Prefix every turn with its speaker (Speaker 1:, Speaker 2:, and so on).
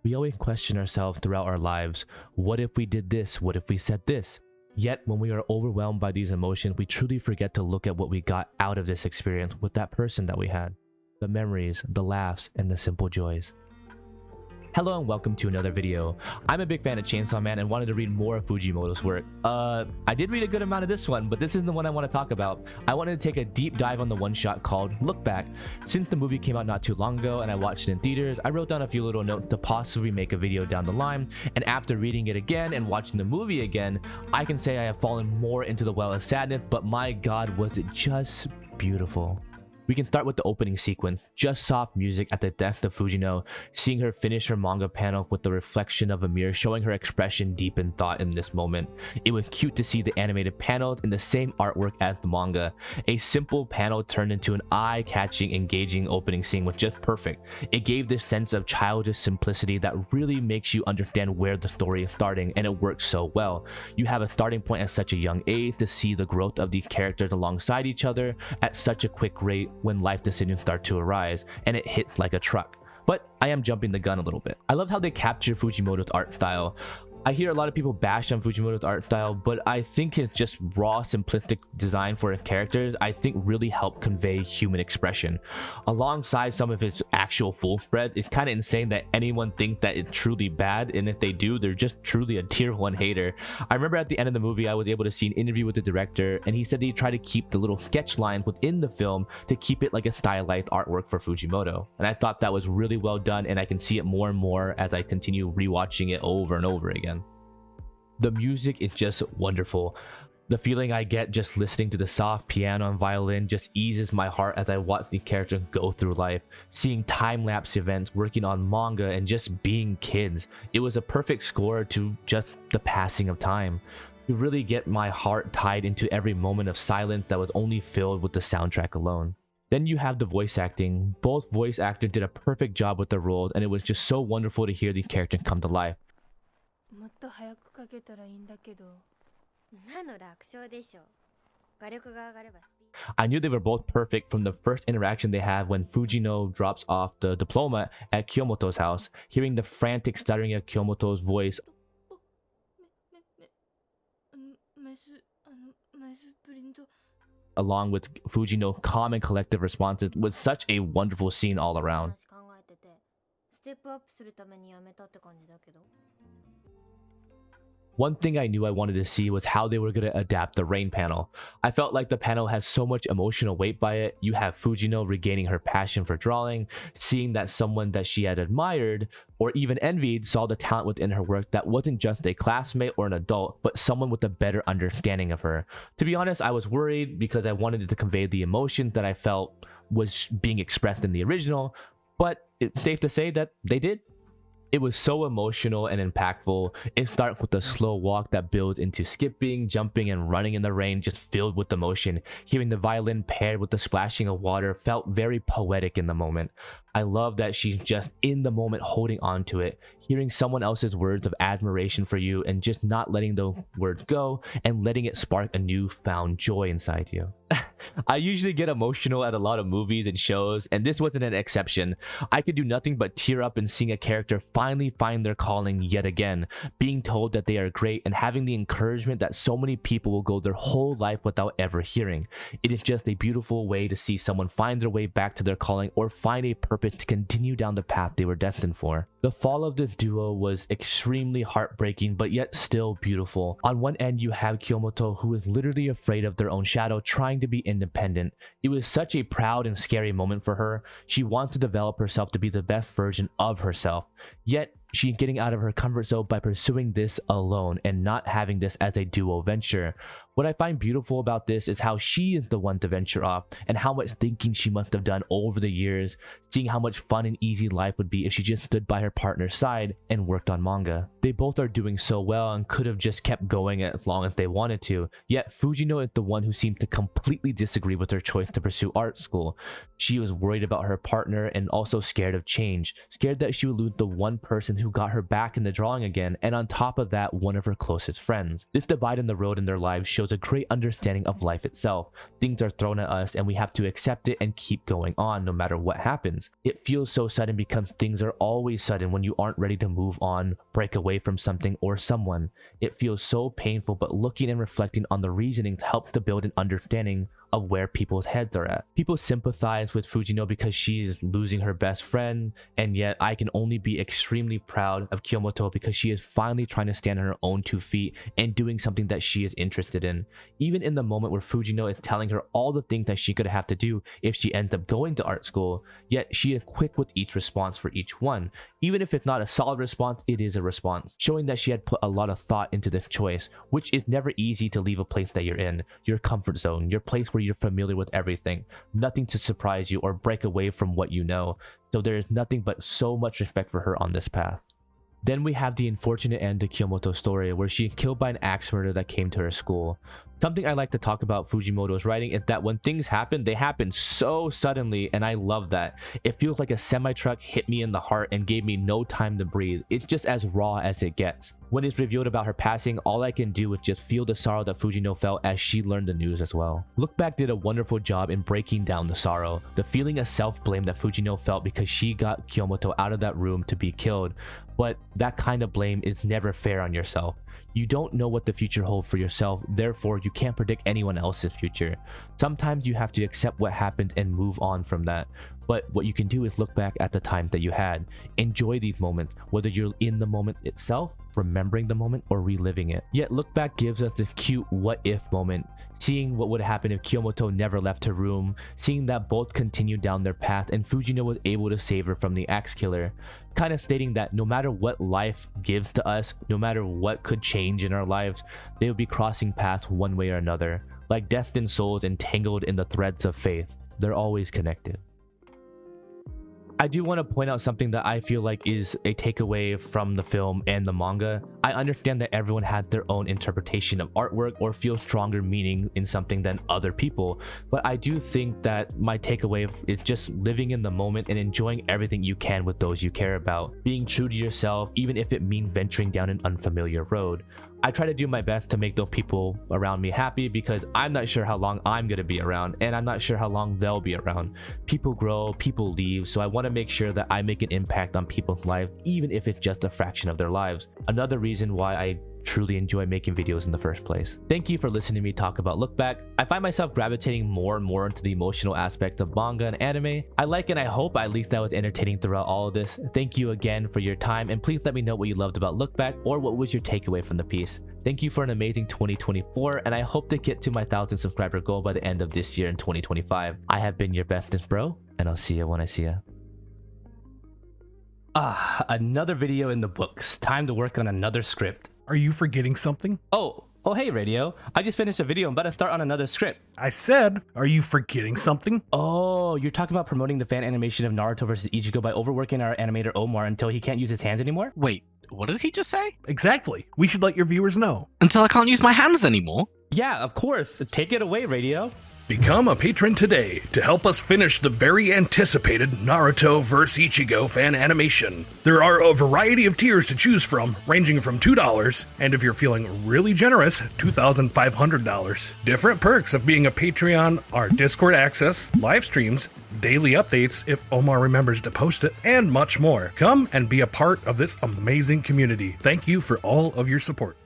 Speaker 1: We always question ourselves throughout our lives. What if we did this? What if we said this? Yet, when we are overwhelmed by these emotions, we truly forget to look at what we got out of this experience with that person that we had. The memories, the laughs, and the simple joys. Hello and welcome to another video. I'm a big fan of Chainsaw Man and wanted to read more of Fujimoto's work. I did read a good amount of this one, but this isn't the one I want to talk about. I wanted to take a deep dive on the one-shot called Look Back. Since the movie came out not too long ago and I watched it in theaters, I wrote down a few little notes to possibly make a video down the line, and after reading it again and watching the movie again, I can say I have fallen more into the well of sadness, but my god, was it just beautiful. We can start with the opening sequence, just soft music at the death of Fujino, seeing her finish her manga panel with the reflection of a mirror showing her expression deep in thought in this moment. It was cute to see the animated panels in the same artwork as the manga. A simple panel turned into an eye-catching, engaging opening scene was just perfect. It gave this sense of childish simplicity that really makes you understand where the story is starting, and it works so well. You have a starting point at such a young age to see the growth of these characters alongside each other at such a quick rate when life decisions start to arise, and it hits like a truck. But I am jumping the gun a little bit. I love how they capture Fujimoto's art style. I hear a lot of people bash on Fujimoto's art style, but I think his just raw, simplistic design for his characters, I think really helped convey human expression. Alongside some of his actual full spread, it's kind of insane that anyone thinks that it's truly bad, and if they do, they're just truly a tier 1 hater. I remember at the end of the movie, I was able to see an interview with the director, and he said that he tried to keep the little sketch lines within the film to keep it like a stylized artwork for Fujimoto. And I thought that was really well done, and I can see it more and more as I continue rewatching it over and over again. The music is just wonderful. The feeling I get just listening to the soft piano and violin just eases my heart as I watch the characters go through life, seeing time-lapse events, working on manga, and just being kids. It was a perfect score to just the passing of time. You really get my heart tied into every moment of silence that was only filled with the soundtrack alone. Then you have the voice acting. Both voice actors did a perfect job with their roles, and it was just so wonderful to hear these characters come to life. I knew they were both perfect from the first interaction they had when Fujino drops off the diploma at Kiyomoto's house, hearing the frantic stuttering of Kiyomoto's voice along with Fujino's calm and collective responses was such a wonderful scene all around. One thing I knew I wanted to see was how they were going to adapt the rain panel. I felt like the panel has so much emotional weight by it. You have Fujino regaining her passion for drawing, seeing that someone that she had admired or even envied saw the talent within her work that wasn't just a classmate or an adult, but someone with a better understanding of her. To be honest, I was worried because I wanted to convey the emotion that I felt was being expressed in the original, but it's safe to say that they did. It was so emotional and impactful. It starts with a slow walk that builds into skipping, jumping, and running in the rain, just filled with emotion. Hearing the violin paired with the splashing of water felt very poetic in the moment. I love that she's just in the moment holding on to it, hearing someone else's words of admiration for you and just not letting those words go and letting it spark a newfound joy inside you. I usually get emotional at a lot of movies and shows, and this wasn't an exception. I could do nothing but tear up and seeing a character finally find their calling yet again, being told that they are great and having the encouragement that so many people will go their whole life without ever hearing. It is just a beautiful way to see someone find their way back to their calling or find a purpose to continue down the path they were destined for. The fall of the duo was extremely heartbreaking, but yet still beautiful. On one end, you have Kiyomoto, who is literally afraid of their own shadow, trying to be independent. It was such a proud and scary moment for her. She wants to develop herself to be the best version of herself. Yet, she's getting out of her comfort zone by pursuing this alone and not having this as a duo venture. What I find beautiful about this is how she is the one to venture off and how much thinking she must have done over the years, seeing how much fun and easy life would be if she just stood by her partner's side and worked on manga. They both are doing so well and could have just kept going as long as they wanted to, yet Fujino is the one who seemed to completely disagree with her choice to pursue art school. She was worried about her partner and also scared of change, scared that she would lose the one person who who got her back in the drawing again, and on top of that, one of her closest friends. This divide in the road in their lives shows a great understanding of life itself. Things are thrown at us and we have to accept it and keep going on no matter what happens. It feels so sudden because things are always sudden when you aren't ready to move on, break away from something or someone. It feels so painful, but looking and reflecting on the reasoning helps to build an understanding of where people's heads are at. People sympathize with Fujino because she's losing her best friend, and yet I can only be extremely proud of Kyomoto because she is finally trying to stand on her own 2 feet and doing something that she is interested in. Even in the moment where Fujino is telling her all the things that she could have to do if she ends up going to art school, yet she is quick with each response for each one. Even if it's not a solid response, it is a response, showing that she had put a lot of thought into this choice, which is never easy to leave a place that you're in, your comfort zone, your place where you're familiar with everything, nothing to surprise you or break away from what you know. So there is nothing but so much respect for her on this path. Then we have the unfortunate end to Kyomoto's story, where she is killed by an axe murder that came to her school. Something I like to talk about Fujimoto's writing is that when things happen, they happen so suddenly, and I love that. It feels like a semi-truck hit me in the heart and gave me no time to breathe. It's just as raw as it gets. When it's revealed about her passing, all I can do is just feel the sorrow that Fujino felt as she learned the news as well. Look Back did a wonderful job in breaking down the sorrow, the feeling of self-blame that Fujino felt because she got Kyomoto out of that room to be killed. But that kind of blame is never fair on yourself. You don't know what the future holds for yourself, therefore you can't predict anyone else's future. Sometimes you have to accept what happened and move on from that. But what you can do is look back at the time that you had. Enjoy these moments, whether you're in the moment itself, remembering the moment, or reliving it. Yet Look Back gives us this cute what if moment, seeing what would happen if Kyomoto never left her room, seeing that both continued down their path and Fujino was able to save her from the axe killer. Kind of stating that no matter what life gives to us, no matter what could change in our lives, they will be crossing paths one way or another. Like destined souls entangled in the threads of faith, they're always connected. I do want to point out something that I feel like is a takeaway from the film and the manga. I understand that everyone had their own interpretation of artwork or feels stronger meaning in something than other people, but I do think that my takeaway is just living in the moment and enjoying everything you can with those you care about, being true to yourself even if it means venturing down an unfamiliar road. I try to do my best to make those people around me happy because I'm not sure how long I'm going to be around, and I'm not sure how long they'll be around. People grow, people leave, so I want to make sure that I make an impact on people's lives, even if it's just a fraction of their lives. Another reason why I truly enjoy making videos in the first place. Thank you for listening to me talk about Look Back. I find myself gravitating more and more into the emotional aspect of manga and anime. I like and I hope at least I was entertaining throughout all of this. Thank you again for your time, and please let me know what you loved about Look Back or what was your takeaway from the piece. Thank you for an amazing 2024, and I hope to get to my 1,000 subscriber goal by the end of this year in 2025. I have been your bestest bro, and I'll see you when I see you. Another video in the books. Time to work on another script.
Speaker 2: Are you forgetting something?
Speaker 1: Oh, hey, Radio. I just finished a video. I'm about to start on another script.
Speaker 2: I said, are you forgetting something?
Speaker 1: Oh, you're talking about promoting the fan animation of Naruto vs. Ichigo by overworking our animator Omar until he can't use his hands anymore?
Speaker 3: Wait, what did he just say?
Speaker 2: Exactly. We should let your viewers know.
Speaker 3: Until I can't use my hands anymore?
Speaker 1: Yeah, of course. Take it away, Radio.
Speaker 2: Become a patron today to help us finish the very anticipated Naruto vs. Ichigo fan animation. There are a variety of tiers to choose from, ranging from $2, and if you're feeling really generous, $2,500. Different perks of being a Patreon are Discord access, live streams, daily updates if Omar remembers to post it, and much more. Come and be a part of this amazing community. Thank you for all of your support.